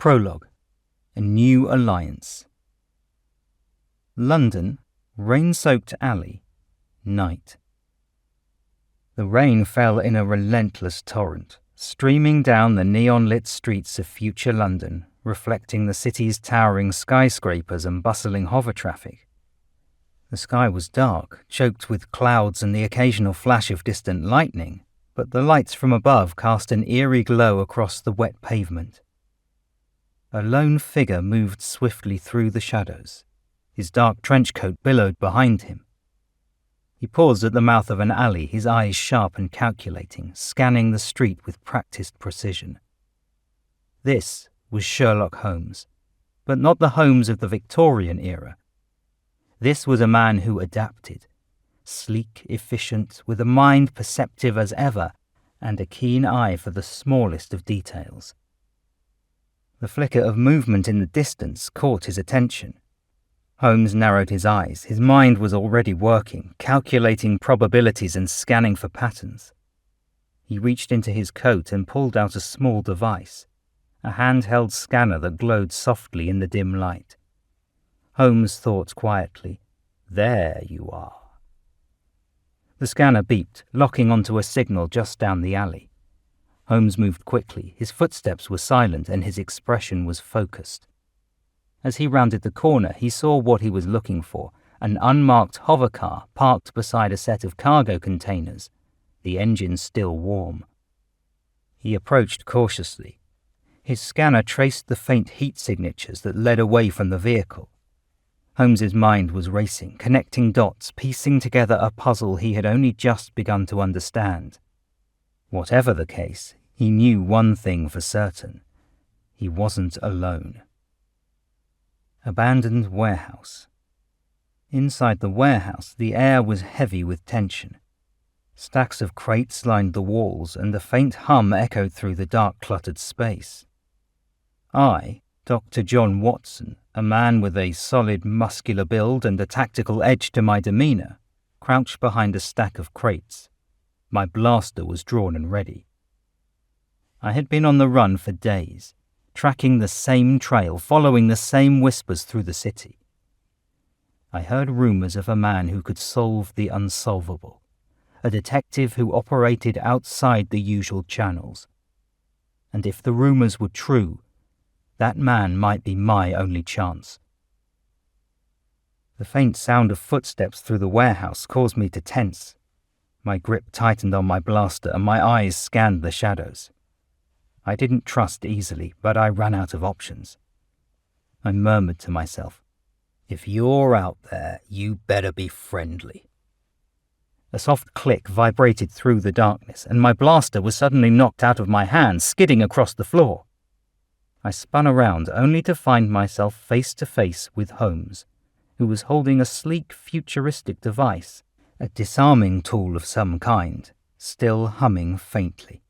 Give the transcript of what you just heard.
Prologue. A New Alliance. London, rain-soaked alley, night. The rain fell in a relentless torrent, streaming down the neon-lit streets of future London, reflecting the city's towering skyscrapers and bustling hover traffic. The sky was dark, choked with clouds and the occasional flash of distant lightning, but the lights from above cast an eerie glow across the wet pavement. A lone figure moved swiftly through the shadows. His dark trench coat billowed behind him. He paused at the mouth of an alley, his eyes sharp and calculating, scanning the street with practiced precision. This was Sherlock Holmes, but not the Holmes of the Victorian era. This was a man who adapted, sleek, efficient, with a mind perceptive as ever, and a keen eye for the smallest of details. The flicker of movement in the distance caught his attention. Holmes narrowed his eyes. His mind was already working, calculating probabilities and scanning for patterns. He reached into his coat and pulled out a small device, a handheld scanner that glowed softly in the dim light. Holmes thought quietly, "There you are." The scanner beeped, locking onto a signal just down the alley. Holmes moved quickly. His footsteps were silent and his expression was focused. As he rounded the corner, he saw what he was looking for, an unmarked hover car parked beside a set of cargo containers, the engine still warm. He approached cautiously. His scanner traced the faint heat signatures that led away from the vehicle. Holmes's mind was racing, connecting dots, piecing together a puzzle he had only just begun to understand. Whatever the case, he knew one thing for certain. He wasn't alone. Abandoned warehouse. Inside the warehouse, the air was heavy with tension. Stacks of crates lined the walls, and a faint hum echoed through the dark, cluttered space. I, Dr. John Watson, a man with a solid, muscular build and a tactical edge to my demeanor, crouched behind a stack of crates. My blaster was drawn and ready. I had been on the run for days, tracking the same trail, following the same whispers through the city. I heard rumors of a man who could solve the unsolvable, a detective who operated outside the usual channels. And if the rumors were true, that man might be my only chance. The faint sound of footsteps through the warehouse caused me to tense. My grip tightened on my blaster and my eyes scanned the shadows. I didn't trust easily, but I ran out of options. I murmured to myself, "If you're out there, you better be friendly." A soft click vibrated through the darkness, and my blaster was suddenly knocked out of my hand, skidding across the floor. I spun around, only to find myself face to face with Holmes, who was holding a sleek, futuristic device, a disarming tool of some kind, still humming faintly.